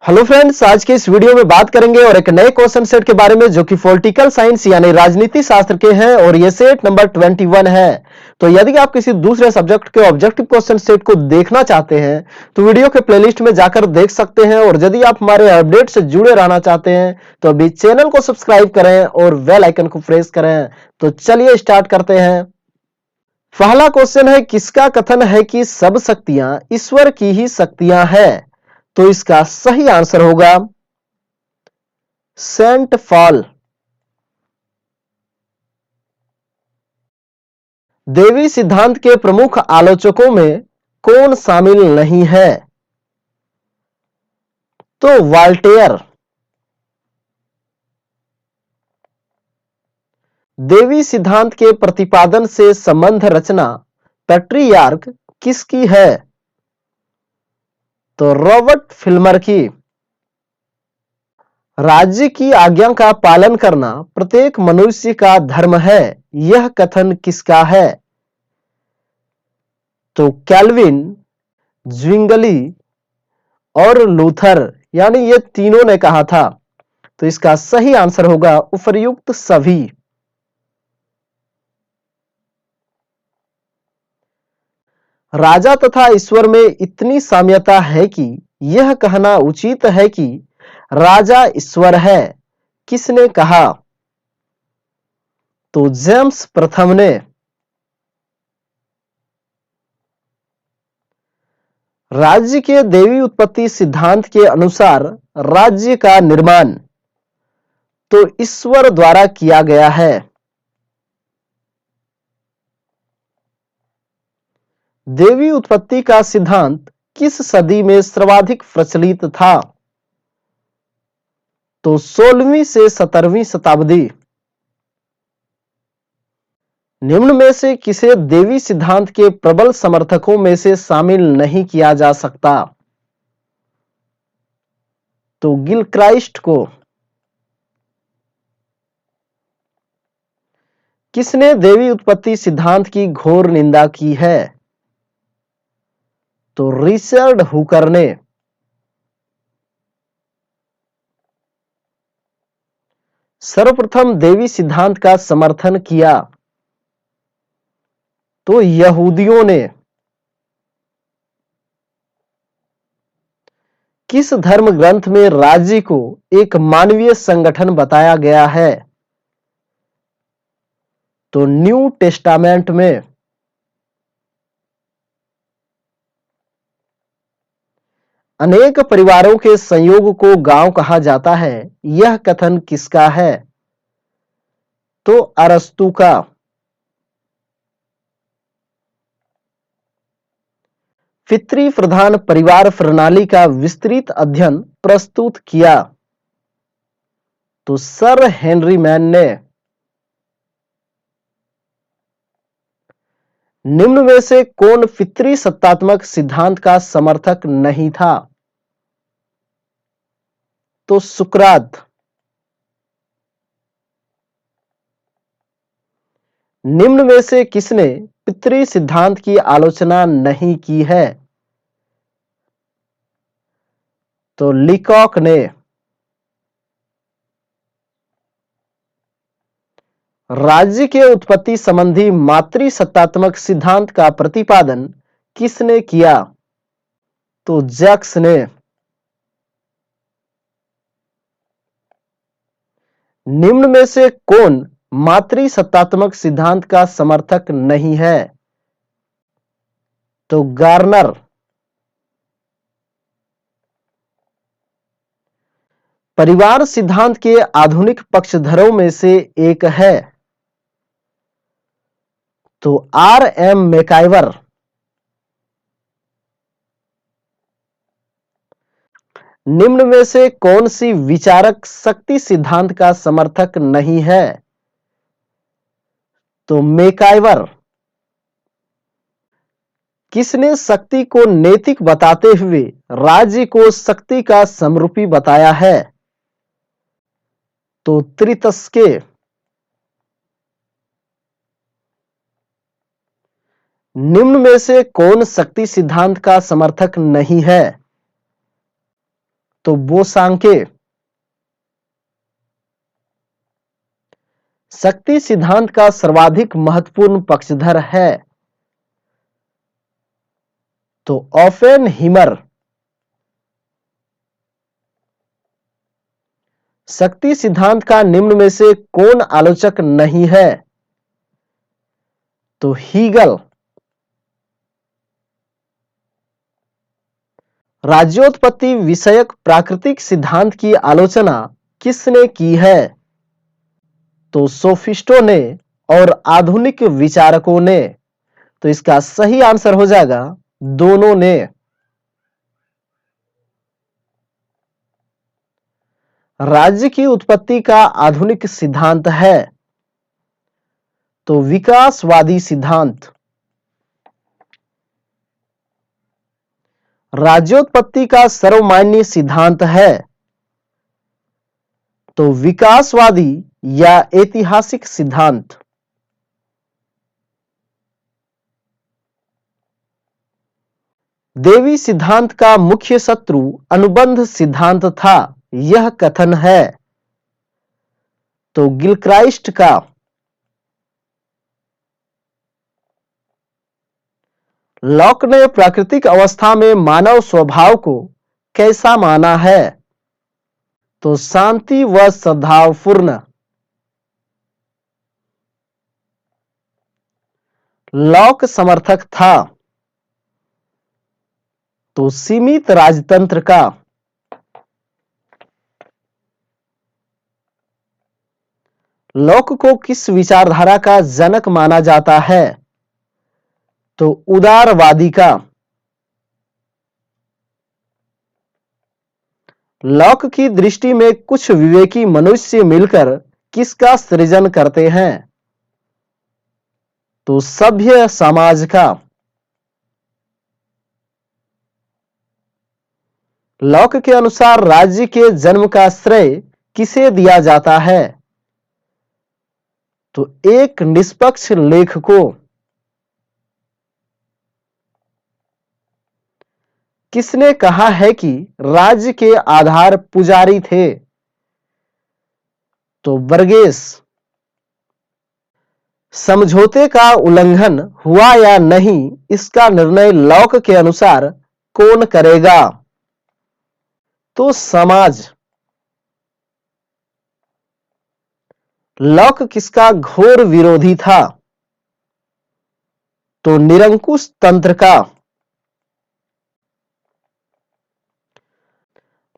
Hello friends, आज के इस वीडियो में बात करेंगे और एक नए क्वेश्चन सेट के बारे में जो कि पॉलिटिकल साइंस यानी राजनीति शास्त्र के हैं और ये सेट नंबर 21 है। तो यदि आप किसी दूसरे सब्जेक्ट के ऑब्जेक्टिव क्वेश्चन सेट को देखना चाहते हैं तो वीडियो के प्लेलिस्ट में जाकर देख सकते हैं। और यदि आप हमारे अपडेट से जुड़े रहना चाहते हैं तो अभी चैनल को सब्सक्राइब करें और बेल आइकन को प्रेस करें। तो चलिए स्टार्ट करते हैं। पहला क्वेश्चन है, किसका कथन है कि सब शक्तियां ईश्वर की ही शक्तियां हैं? तो इसका सही आंसर होगा सेंट पॉल। देवी सिद्धांत के प्रमुख आलोचकों में कौन शामिल नहीं है? तो वॉल्टेयर। देवी सिद्धांत के प्रतिपादन से संबंध रचना पैट्रियार्क किसकी है? तो रॉबर्ट फिल्मर की। राज्य की आज्ञा का पालन करना प्रत्येक मनुष्य का धर्म है, यह कथन किसका है? तो कैल्विन, ज्विंगली और लूथर, यानी ये तीनों ने कहा था। तो इसका सही आंसर होगा उपर्युक्त सभी। राजा तथा ईश्वर में इतनी साम्यता है कि यह कहना उचित है कि राजा ईश्वर है, किसने कहा? तो जेम्स प्रथम ने। राज्य के देवी उत्पत्ति सिद्धांत के अनुसार राज्य का निर्माण तो ईश्वर द्वारा किया गया है। देवी उत्पत्ति का सिद्धांत किस सदी में सर्वाधिक प्रचलित था? तो 16वीं से 17वीं शताब्दी। निम्न में से किसे देवी सिद्धांत के प्रबल समर्थकों में से शामिल नहीं किया जा सकता? तो गिलक्राइस्ट को। किसने देवी उत्पत्ति सिद्धांत की घोर निंदा की है? तो रिचर्ड हुकर ने। सर्वप्रथम देवी सिद्धांत का समर्थन किया तो यहूदियों ने। किस धर्म ग्रंथ में राज्य को एक मानवीय संगठन बताया गया है? तो न्यू टेस्टामेंट में। अनेक परिवारों के संयोग को गांव कहा जाता है, यह कथन किसका है? तो अरस्तु का। पितृ प्रधान परिवार प्रणाली का विस्तृत अध्ययन प्रस्तुत किया तो सर हेनरी मैन ने। निम्न में से कौन पितृसत्तात्मक सिद्धांत का समर्थक नहीं था? तो सुकरात। निम्न में से किसने पितृ सिद्धांत की आलोचना नहीं की है? तो लीकॉक ने। राज्य के उत्पत्ति संबंधी मातृसत्तात्मक सिद्धांत का प्रतिपादन किसने किया? तो जैक्स ने। निम्न में से कौन मातृसत्तात्मक सिद्धांत का समर्थक नहीं है? तो गार्नर। परिवार सिद्धांत के आधुनिक पक्षधरों में से एक है तो आर एम मैकाइवर। निम्न में से कौन सी विचारक शक्ति सिद्धांत का समर्थक नहीं है? तो मैकाइवर। किसने शक्ति को नैतिक बताते हुए राज्य को शक्ति का समरूपी बताया है? तो त्रितस्के। निम्न में से कौन शक्ति सिद्धांत का समर्थक नहीं है? तो बोसांके। शक्ति सिद्धांत का सर्वाधिक महत्वपूर्ण पक्षधर है तो ओपेनहीमर। शक्ति सिद्धांत का निम्न में से कौन आलोचक नहीं है तो हीगल। राज्योत्पत्ति विषयक प्राकृतिक सिद्धांत की आलोचना किसने की है तो सोफिस्टों ने और आधुनिक विचारकों ने। तो इसका सही आंसर हो जाएगा दोनों ने। राज्य की उत्पत्ति का आधुनिक सिद्धांत है तो विकासवादी सिद्धांत। राज्योत्पत्ति का सर्वमान्य सिद्धांत है तो विकासवादी या ऐतिहासिक सिद्धांत। देवी सिद्धांत का मुख्य शत्रु अनुबंध सिद्धांत था, यह कथन है तो गिलक्राइस्ट का। लॉक ने प्राकृतिक अवस्था में मानव स्वभाव को कैसा माना है तो शांति व सद्भावपूर्ण। लॉक समर्थक था तो सीमित राजतंत्र का। लॉक को किस विचारधारा का जनक माना जाता है तो उदारवादी का। लॉक की दृष्टि में कुछ विवेकी मनुष्य मिलकर किसका सृजन करते हैं तो सभ्य समाज का। लॉक के अनुसार राज्य के जन्म का श्रेय किसे दिया जाता है तो एक निष्पक्ष लेख को। किसने कहा है कि राज्य के आधार पुजारी थे तो बर्गेस। समझौते का उल्लंघन हुआ या नहीं इसका निर्णय लॉक के अनुसार कौन करेगा तो समाज। लॉक किसका घोर विरोधी था तो निरंकुश तंत्र का।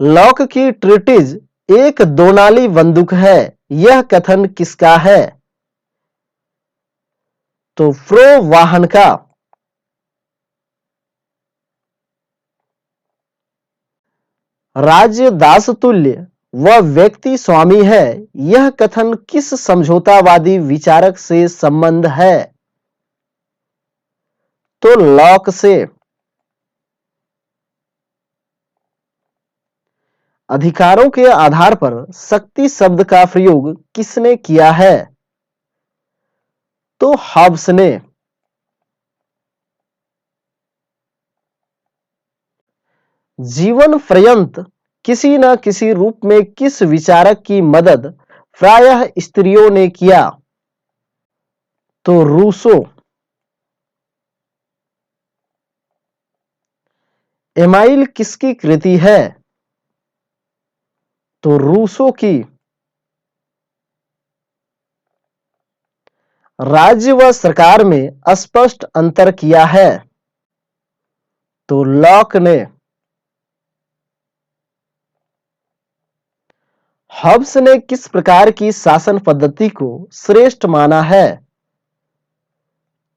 लॉक की ट्रीटिज एक दोनाली बंदूक है, यह कथन किसका है तो फ्रो वाहन का। राज्य दासतुल्य व व्यक्ति स्वामी है, यह कथन किस समझौतावादी विचारक से संबंध है तो लॉक से। अधिकारों के आधार पर शक्ति शब्द का प्रयोग किसने किया है तो हॉब्स ने। जीवन पर्यंत किसी न किसी रूप में किस विचारक की मदद प्रायः स्त्रियों ने किया तो रूसो। एमाइल किसकी कृति है तो रूसो की। राज्य व सरकार में स्पष्ट अंतर किया है तो लॉक ने। हॉब्स ने किस प्रकार की शासन पद्धति को श्रेष्ठ माना है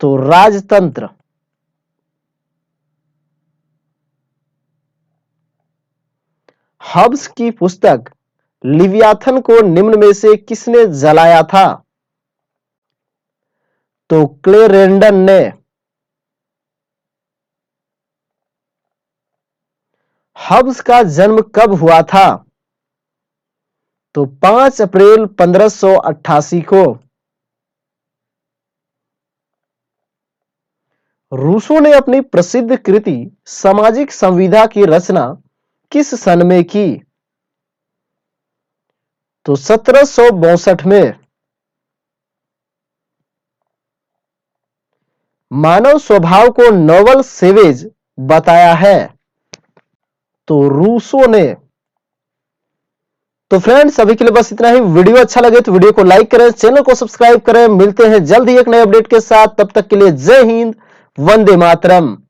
तो राजतंत्र। हॉब्स की पुस्तक लिवियाथन को निम्न में से किसने जलाया था तो क्लेरेंडन ने। हॉब्स का जन्म कब हुआ था तो 5 अप्रैल 1588 को। रूसो ने अपनी प्रसिद्ध कृति सामाजिक संविदा की रचना किस सन में की? तो 1762 में। मानव स्वभाव को नोबल सेवेज बताया है? तो रूसो ने। तो फ्रेंड्स अभी के लिए बस इतना ही। वीडियो अच्छा लगे तो वीडियो को लाइक करें, चैनल को सब्सक्राइब करें। मिलते हैं जल्द ही एक नए अपडेट के साथ। तब तक के लिए जय हिंद, वंदे मातरम।